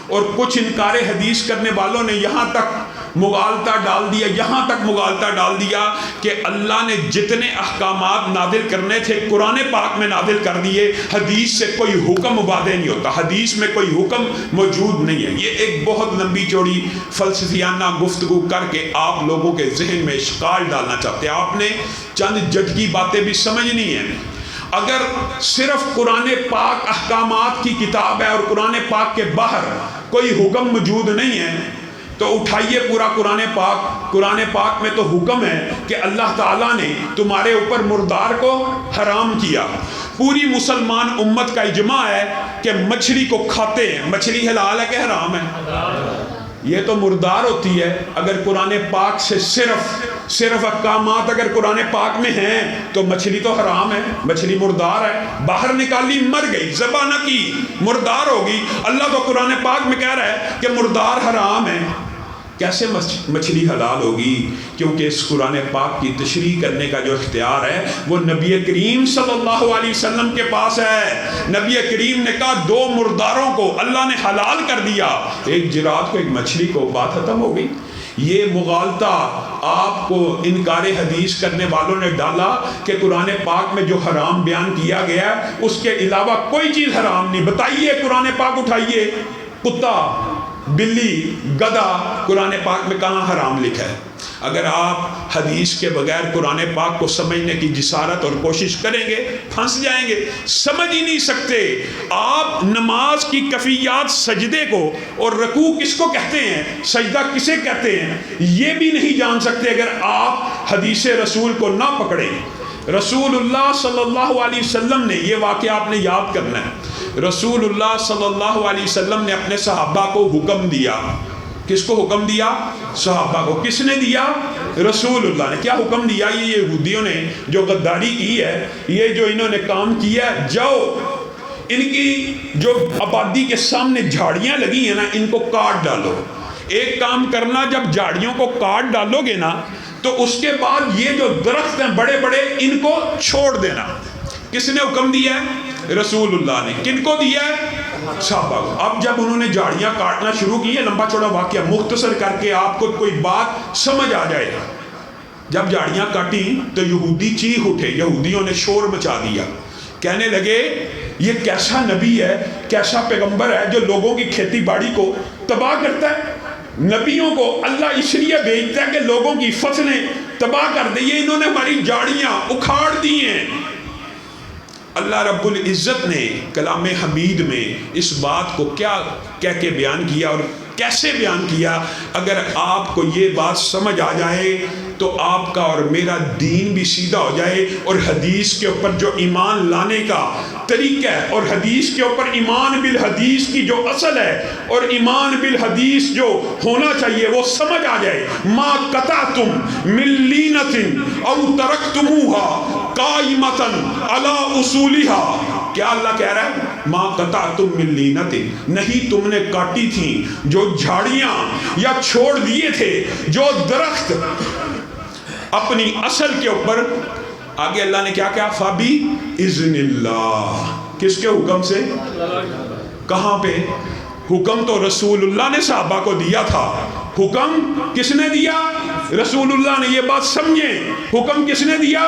اور کچھ انکار حدیث کرنے والوں نے یہاں تک مغالطہ ڈال دیا کہ اللہ نے جتنے احکامات نازل کرنے تھے قرآن پاک میں نازل کر دیے، حدیث سے کوئی حکم وعدے نہیں ہوتا، حدیث میں کوئی حکم موجود نہیں ہے۔ یہ ایک بہت لمبی چوڑی فلسفیانہ گفتگو کر کے آپ لوگوں کے ذہن میں اشکال ڈالنا چاہتے ہیں۔ آپ نے چند جٹکی باتیں بھی سمجھنی ہیں۔ اگر صرف قرآن پاک احکامات کی کتاب ہے اور قرآن پاک کے باہر کوئی حکم موجود نہیں ہے تو اٹھائیے پورا قرآن پاک میں تو حکم ہے کہ اللہ تعالیٰ نے تمہارے اوپر مردار کو حرام کیا۔ پوری مسلمان امت کا اجماع ہے کہ مچھلی کو کھاتے ہیں، مچھلی حلال ہے کہ حرام ہے؟ یہ تو مردار ہوتی ہے۔ اگر قرآن پاک سے صرف احکامات اگر قرآن پاک میں ہیں تو مچھلی تو حرام ہے، مچھلی مردار ہے، باہر نکالی مر گئی، ذبح نہ کی مردار ہوگی۔ اللہ تو قرآن پاک میں کہہ رہا ہے کہ مردار حرام ہے، کیسے مچھلی حلال ہوگی؟ کیونکہ اس قرآن پاک کی تشریح کرنے کا جو اختیار ہے وہ نبی کریم صلی اللہ علیہ وسلم کے پاس ہے۔ نبی کریم نے کہا 2 مرداروں کو اللہ نے حلال کر دیا، ایک جراد کو ایک مچھلی کو، بات ختم ہو گئی۔ یہ مغالطہ آپ کو انکار حدیث کرنے والوں نے ڈالا کہ قرآن پاک میں جو حرام بیان کیا گیا اس کے علاوہ کوئی چیز حرام نہیں۔ بتائیے قرآن پاک اٹھائیے، کتا، بلی، گدھا قرآن پاک میں کہاں حرام لکھا ہے؟ اگر آپ حدیث کے بغیر قرآن پاک کو سمجھنے کی جسارت اور کوشش کریں گے پھنس جائیں گے، سمجھ ہی نہیں سکتے۔ آپ نماز کی کیفیات، سجدے کو اور رکوع کس کو کہتے ہیں، سجدہ کسے کہتے ہیں، یہ بھی نہیں جان سکتے اگر آپ حدیث رسول کو نہ پکڑیں۔ رسول اللہ صلی اللہ علیہ وسلم نے، یہ واقعہ آپ نے یاد کرنا ہے، رسول اللہ صلی اللہ علیہ وسلم نے اپنے صحابہ کو حکم دیا۔ کس کو حکم دیا؟ صحابہ کو۔ کس نے دیا؟ رسول اللہ نے۔ کیا حکم دیا؟ یہ یہودیوں نے جو غداری کی ہے، یہ جو انہوں نے کام کیا ہے، جاؤ ان کی جو آبادی کے سامنے جھاڑیاں لگی ہیں نا، ان کو کاٹ ڈالو۔ ایک کام کرنا، جب جھاڑیوں کو کاٹ ڈالو گے نا تو اس کے بعد یہ جو درخت ہیں بڑے بڑے، ان کو چھوڑ دینا۔ کس نے حکم دیا ہے؟ رسول اللہ نے۔ کن کو دیا ہے؟ صحابہ کو۔ اب جب انہوں نے جھاڑیاں کاٹنا شروع کی ہے، لمبا چوڑا واقعہ مختصر کر کے آپ کو کوئی بات سمجھ آ جائے گا۔ جب جھاڑیاں کاٹی تو یہودی چیخ اٹھے، یہودیوں نے شور مچا دیا، کہنے لگے یہ کیسا نبی ہے، کیسا پیغمبر ہے جو لوگوں کی کھیتی باڑی کو تباہ کرتا ہے۔ نبیوں کو اللہ اس لیے بھیجتا ہے کہ لوگوں کی فصلیں تباہ کر دے، یہ انہوں نے ہماری جھاڑیاں اکھاڑ دی ہیں۔ اللہ رب العزت نے کلام حمید میں اس بات کو کیا کہہ کے بیان کیا اور کیسے بیان کیا؟ اگر آپ کو یہ بات سمجھ آ جائے تو آپ کا اور میرا دین بھی سیدھا ہو جائے، اور حدیث کے اوپر جو ایمان لانے کا طریقہ ہے اور حدیث کے اوپر ایمان بالحدیث کی جو اصل ہے اور ایمان بالحدیث جو ہونا چاہیے وہ سمجھ آ جائے۔ ما قطعتم من لینۃ او ترکتموها قائمۃ علی اصولها۔ کیا اللہ کہہ رہا ہے؟ ما قطعتم من لینۃ، نہیں تم نے کاٹی تھی جو جھاڑیاں یا چھوڑ دیے تھے جو درخت اپنی اصل کے اوپر۔ آگے اللہ نے کیا کہا؟ فبی اذن اللہ۔ کس کے حکم سے؟ کہاں پہ؟ حکم تو رسول اللہ نے صحابہ کو دیا تھا۔ حکم کس نے دیا؟ رسول اللہ نے۔ یہ بات سمجھیں، حکم کس نے دیا؟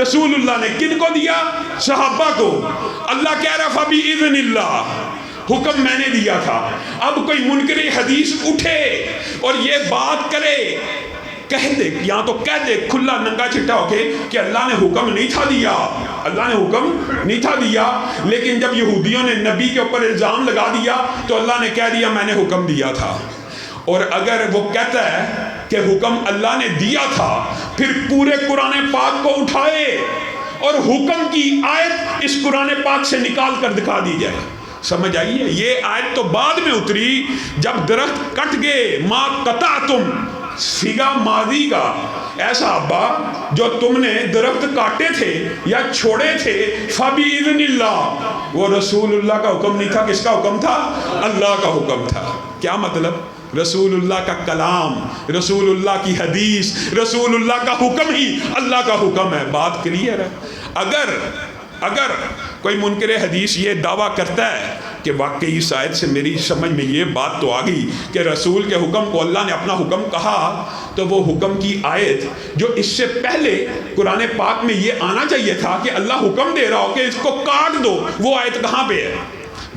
رسول اللہ نے۔ کن کو دیا؟ صحابہ کو۔ اللہ کہہ رہا فبی اذن اللہ، حکم میں نے دیا تھا۔ اب کوئی منکر حدیث اٹھے اور یہ بات کرے، کہہ دے، یا تو کہہ دے کھلا ننگا چٹا ہو کے کہ اللہ نے حکم نہیں تھا دیا، اللہ نے حکم نہیں تھا دیا۔ لیکن جب یہودیوں نے نبی کے اوپر الزام لگا دیا تو اللہ نے کہہ دیا میں نے حکم دیا تھا۔ اور اگر وہ کہتا ہے کہ حکم اللہ نے دیا تھا، پھر پورے قرآن پاک کو اٹھائے اور حکم کی آیت اس قرآن پاک سے نکال کر دکھا دی جائے۔ سمجھ آئیے؟ یہ آیت تو بعد میں اتری جب درخت کٹ گئے۔ ما قطعتم، صیغہ ماضی کا، ایسا ابا جو تم نے درخت کاٹے تھے یا چھوڑے تھے، فبِإِذْنِ اللہ، وہ رسول اللہ کا حکم نہیں تھا۔ کس کا حکم تھا؟ اللہ کا حکم تھا۔ کیا مطلب؟ رسول اللہ کا کلام، رسول اللہ کی حدیث، رسول اللہ کا حکم ہی اللہ کا حکم ہے۔ بات کلیئر ہے۔ اگر کوئی منکر حدیث یہ دعویٰ کرتا ہے کہ واقعی اس آیت سے میری سمجھ میں یہ بات تو آ گئی کہ رسول کے حکم کو اللہ نے اپنا حکم کہا تو وہ حکم کی آیت جو اس سے پہلے قرآن پاک میں یہ آنا چاہیے تھا کہ اللہ حکم دے رہا ہو کہ اس کو کاٹ دو، وہ آیت کہاں پہ ہے؟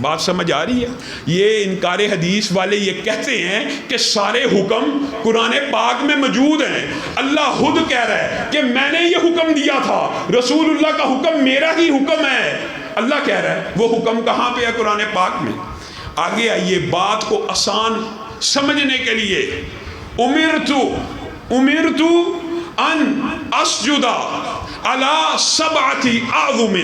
بات سمجھ آ رہی ہے؟ یہ انکار حدیث والے یہ کہتے ہیں کہ سارے حکم قرآن پاک میں موجود ہیں، اللہ خود کہہ رہا ہے کہ میں نے یہ حکم دیا تھا، رسول اللہ کا حکم میرا ہی حکم ہے، اللہ کہہ رہا ہے وہ حکم کہاں پہ ہے قرآن پاک میں؟ آگے آئیے بات کو آسان سمجھنے کے لیے، امرت ان اسجد علی سبعۃ اعظم،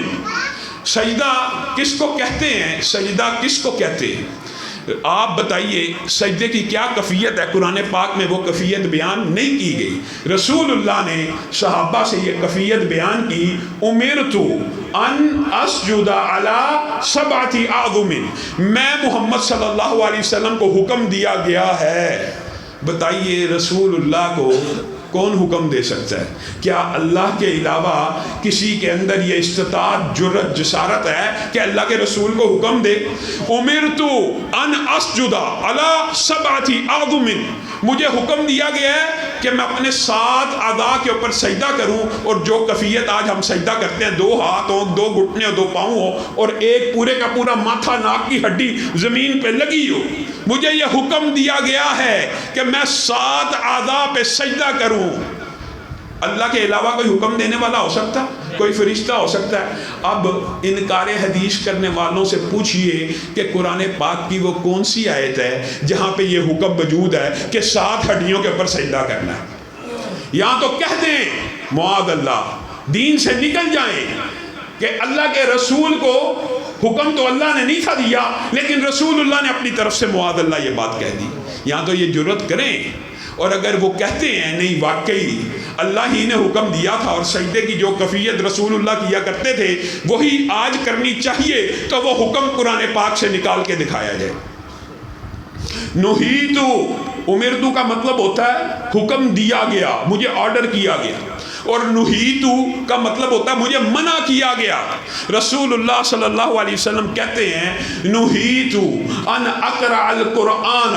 سجدہ کس کو کہتے ہیں؟ سجدہ کس کو کہتے ہیں؟ آپ بتائیے سجدے کی کیا کیفیت ہے؟ قرآن پاک میں وہ کیفیت بیان نہیں کی گئی، رسول اللہ نے صحابہ سے یہ کیفیت بیان کی، امرت ان اسجد علی سبعۃ اعظم، میں محمد صلی اللہ علیہ وسلم کو حکم دیا گیا ہے۔ بتائیے رسول اللہ کو کون حکم دے سکتا ہے؟ کیا اللہ کے علاوہ کسی کے اندر یہ استطاعت، جرأت، جسارت ہے کہ اللہ کے رسول کو حکم دے؟ امرت ان اسجد علی سبعۃ اعظم، مجھے حکم دیا گیا ہے کہ میں اپنے 7 اعضاء کے اوپر سجدہ کروں، اور جو کیفیت آج ہم سجدہ کرتے ہیں 2 ہاتھ ہوں، 2 گھٹنے اور 2 پاؤں ہو، اور ایک پورے کا پورا ماتھا، ناک کی ہڈی زمین پہ لگی ہو، مجھے یہ حکم دیا گیا ہے کہ میں 7 اعضاء پہ سجدہ کروں۔ اللہ کے علاوہ کوئی حکم دینے والا ہو سکتا ہے؟ کوئی فرشتہ ہو سکتا ہے؟ اب انکار حدیث کرنے والوں سے پوچھئے کہ قرآن پاک کی وہ کون سی آیت ہے جہاں پہ یہ حکم موجود ہے کہ 7 ہڈیوں کے اوپر سجدہ کرنا ہے؟ یہاں تو کہہ دیں معاذ اللہ، دین سے نکل جائیں کہ اللہ کے رسول کو حکم تو اللہ نے نہیں تھا دیا، لیکن رسول اللہ نے اپنی طرف سے معاذ اللہ یہ بات کہہ دی۔ یہاں تو یہ جرأت کریں، اور اگر وہ کہتے ہیں نہیں واقعی اللہ ہی نے حکم دیا تھا اور سجدے کی جو کیفیت رسول اللہ کیا کرتے تھے وہی آج کرنی چاہیے، تو وہ حکم قرآن پاک سے نکال کے دکھایا جائے۔ نہیتو، امرتو کا مطلب ہوتا ہے حکم دیا گیا، مجھے آرڈر کیا گیا، اور نہیتو کا مطلب ہوتا ہے مجھے منع کیا گیا۔ رسول اللہ صلی اللہ علیہ وسلم کہتے ہیں نہیتو ان اقرأ القرآن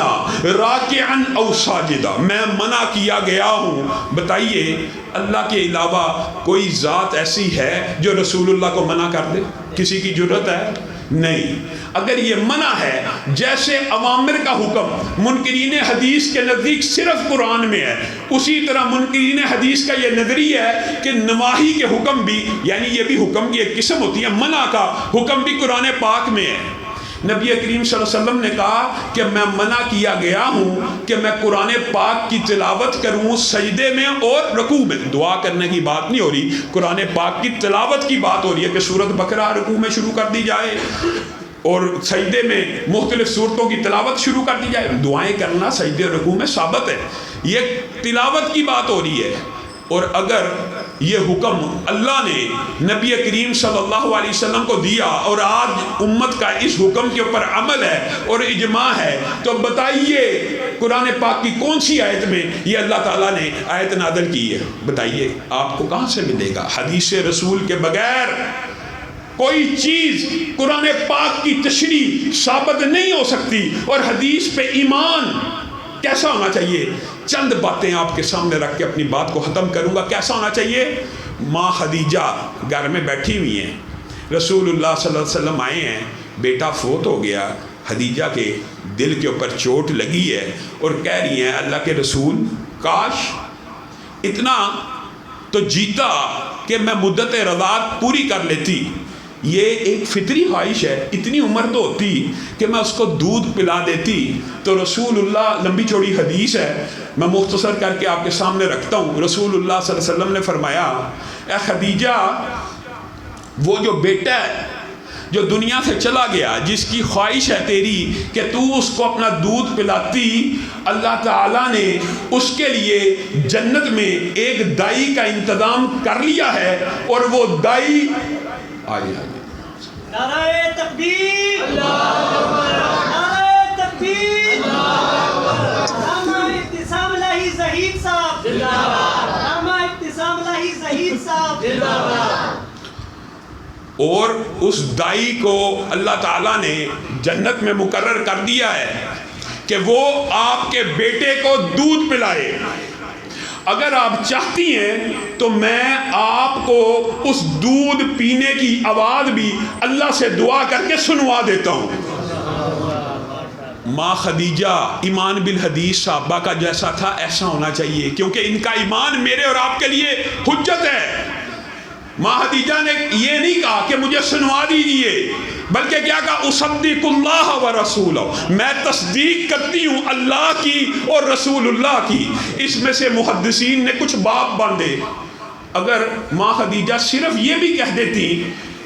راکعا او ساجدا، میں منع کیا گیا ہوں۔ بتائیے اللہ کے علاوہ کوئی ذات ایسی ہے جو رسول اللہ کو منع کر دے؟ کسی کی جرأت ہے؟ نہیں۔ اگر یہ منع ہے، جیسے اوامر کا حکم منکرین حدیث کے نزدیک صرف قرآن میں ہے، اسی طرح منکرین حدیث کا یہ نظریہ ہے کہ نواہی کے حکم بھی، یعنی یہ بھی حکم کی ایک قسم ہوتی ہے، منع کا حکم بھی قرآن پاک میں ہے۔ نبی کریم صلی اللہ علیہ وسلم نے کہا کہ میں منع کیا گیا ہوں کہ میں قرآن پاک کی تلاوت کروں سجدے میں اور رکوع میں۔ دعا کرنے کی بات نہیں ہو رہی، قرآن پاک کی تلاوت کی بات ہو رہی ہے کہ سورۃ بقرہ رکوع میں شروع کر دی جائے اور سجدے میں مختلف صورتوں کی تلاوت شروع کر دی جائے۔ دعائیں کرنا سجدے اور رکوع میں ثابت ہے، یہ تلاوت کی بات ہو رہی ہے۔ اور اگر یہ حکم اللہ نے نبی کریم صلی اللہ علیہ وسلم کو دیا اور آج امت کا اس حکم کے اوپر عمل ہے اور اجماع ہے، تو بتائیے قرآن پاک کی کون سی آیت میں یہ اللہ تعالیٰ نے آیت نازل کی ہے؟ بتائیے آپ کو کہاں سے ملے گا؟ حدیث رسول کے بغیر کوئی چیز قرآن پاک کی تشریح ثابت نہیں ہو سکتی۔ اور حدیث پہ ایمان کیسا ہونا چاہیے؟ چند باتیں آپ کے سامنے رکھ کے اپنی بات کو ختم کروں گا۔ کیسا ہونا چاہیے؟ ماں خدیجہ گھر میں بیٹھی ہوئی ہیں، رسول اللہ صلی اللہ علیہ وسلم آئے ہیں، بیٹا فوت ہو گیا، خدیجہ کے دل کے اوپر چوٹ لگی ہے اور کہہ رہی ہیں اللہ کے رسول کاش اتنا تو جیتا کہ میں مدت رضاعت پوری کر لیتی۔ یہ ایک فطری خواہش ہے، اتنی عمر تو ہوتی کہ میں اس کو دودھ پلا دیتی۔ تو رسول اللہ، لمبی چوڑی حدیث ہے، میں مختصر کر کے آپ کے سامنے رکھتا ہوں۔ رسول اللہ صلی اللہ علیہ وسلم نے فرمایا اے خدیجہ، وہ جو بیٹا ہے جو دنیا سے چلا گیا، جس کی خواہش ہے تیری کہ تو اس کو اپنا دودھ پلاتی، اللہ تعالیٰ نے اس کے لیے جنت میں ایک دائی کا انتظام کر لیا ہے، اور وہ دائی آگے نعرہ تکبیر، نعرہ تکبیر، علامہ ابتسام الہی زہید صاحب، علامہ ابتسام الہی زہید صاحب۔ اور اس دائی کو اللہ تعالیٰ نے جنت میں مقرر کر دیا ہے کہ وہ آپ کے بیٹے کو دودھ پلائے. اگر آپ چاہتی ہیں تو میں آپ کو اس دودھ پینے کی آواز بھی اللہ سے دعا کر کے سنوا دیتا ہوں. ماں خدیجہ ایمان بالحدیث صحابہ کا جیسا تھا ایسا ہونا چاہیے، کیونکہ ان کا ایمان میرے اور آپ کے لیے حجت ہے. ماں خدیجہ نے یہ نہیں کہا کہ مجھے سنوا دیجئے، بلکہ کیا کہا؟ اصدق اللہ و رسولہ، میں تصدیق کرتی ہوں اللہ کی اور رسول اللہ کی. اس میں سے محدثین نے کچھ باب باندھے. اگر ماں خدیجہ صرف یہ بھی کہہ دیتی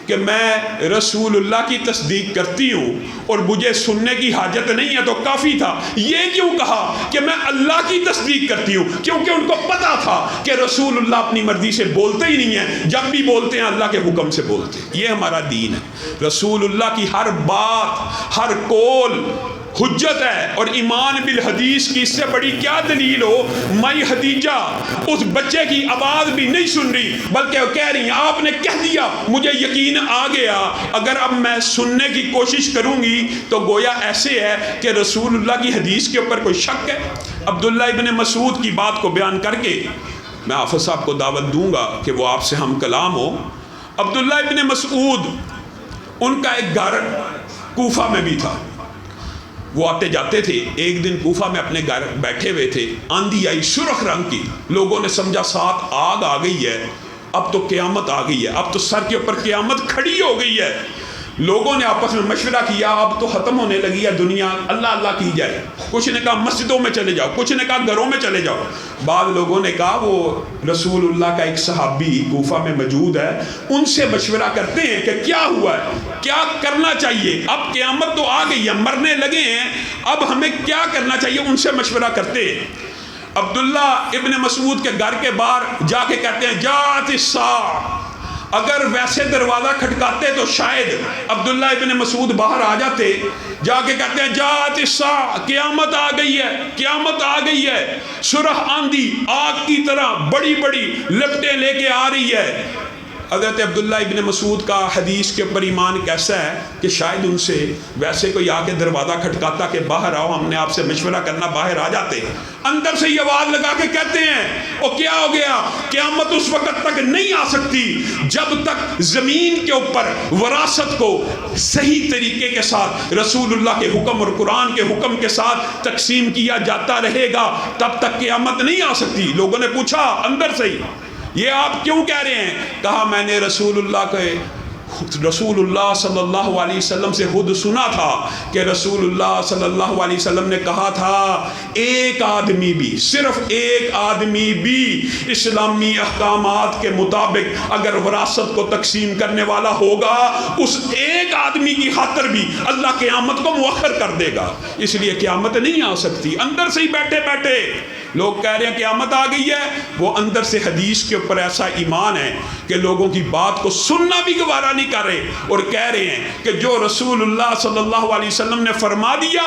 کہ میں رسول اللہ کی تصدیق کرتی ہوں اور مجھے سننے کی حاجت نہیں ہے تو کافی تھا. یہ کیوں کہا کہ میں اللہ کی تصدیق کرتی ہوں؟ کیونکہ ان کو پتا تھا کہ رسول اللہ اپنی مرضی سے بولتے ہی نہیں ہیں، جب بھی بولتے ہیں اللہ کے حکم سے بولتے ہیں. یہ ہمارا دین ہے. رسول اللہ کی ہر بات، ہر قول حجت ہے. اور ایمان بالحدیث کی اس سے بڑی کیا دلیل ہو؟ مائی خدیجہ اس بچے کی آواز بھی نہیں سن رہی، بلکہ وہ کہہ رہی ہیں آپ نے کہہ دیا، مجھے یقین آ گیا. اگر اب میں سننے کی کوشش کروں گی تو گویا ایسے ہے کہ رسول اللہ کی حدیث کے اوپر کوئی شک ہے. عبداللہ ابن مسعود کی بات کو بیان کر کے میں حافظ صاحب کو دعوت دوں گا کہ وہ آپ سے ہم کلام ہو. عبداللہ ابن مسعود ان کا ایک گھر کوفہ میں بھی تھا. وہ آتے جاتے تھے. ایک دن کوفہ میں اپنے گھر بیٹھے ہوئے تھے، آندھی آئی سرخ رنگ کی. لوگوں نے سمجھا ساتھ آگ آ گئی ہے، اب تو قیامت آ گئی ہے، اب تو سر کے اوپر قیامت کھڑی ہو گئی ہے. لوگوں نے آپس میں مشورہ کیا اب تو ختم ہونے لگی ہے دنیا، اللہ اللہ کی جائے. کچھ نے کہا مسجدوں میں چلے جاؤ، کچھ نے کہا گھروں میں چلے جاؤ. بعض لوگوں نے کہا وہ رسول اللہ کا ایک صحابی کوفہ میں موجود ہے، ان سے مشورہ کرتے ہیں کہ کیا ہوا ہے، کیا کرنا چاہیے. اب قیامت تو آ گئی ہے، مرنے لگے ہیں، اب ہمیں کیا کرنا چاہیے، ان سے مشورہ کرتے ہیں. عبداللہ ابن مسعود کے گھر کے باہر جا کے کہتے ہیں جات الساعہ. اگر ویسے دروازہ کھٹکاتے تو شاید عبداللہ ابن مسعود باہر آ جاتے. جا کے کہتے ہیں جات الساعہ، قیامت آ گئی ہے، قیامت آ گئی ہے. سرخ آندھی آگ کی طرح بڑی بڑی لپٹیں لے کے آ رہی ہے. حضرت عبداللہ ابن مسعود کا حدیث کے اوپر ایمان کیسا ہے کہ شاید ان سے ویسے کوئی آ کے دروازہ کھٹکاتا کہ باہر آؤ، ہم نے آپ سے مشورہ کرنا، باہر آ جاتے. اندر سے یہ آواز لگا کے کہتے ہیں او کیا ہو گیا، قیامت اس وقت تک نہیں آ سکتی جب تک زمین کے اوپر وراثت کو صحیح طریقے کے ساتھ رسول اللہ کے حکم اور قرآن کے حکم کے ساتھ تقسیم کیا جاتا رہے گا، تب تک قیامت نہیں آ سکتی. لوگوں نے پوچھا اندر سے ہی یہ آپ کیوں کہہ رہے ہیں؟ کہا میں نے رسول اللہ صلی اللہ علیہ وسلم سے خود سنا تھا کہ رسول اللہ صلی اللہ علیہ وسلم نے کہا تھا ایک آدمی بھی، صرف ایک آدمی بھی اسلامی احکامات کے مطابق اگر وراثت کو تقسیم کرنے والا ہوگا، اس ایک آدمی کی خاطر بھی اللہ قیامت کو مؤخر کر دے گا. اس لیے قیامت نہیں آ سکتی. اندر سے ہی بیٹھے بیٹھے لوگ کہہ رہے ہیں قیامت آ گئی ہے، وہ اندر سے حدیث کے اوپر ایسا ایمان ہے کہ لوگوں کی بات کو سننا بھی گوارا نہیں کر رہے، اور کہہ رہے ہیں کہ جو رسول اللہ صلی اللہ علیہ وسلم نے فرما دیا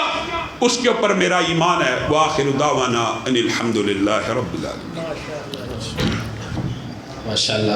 اس کے اوپر میرا ایمان ہے. وآخر دعوانا ان الحمدللہ رب العالمین. ماشاءاللہ.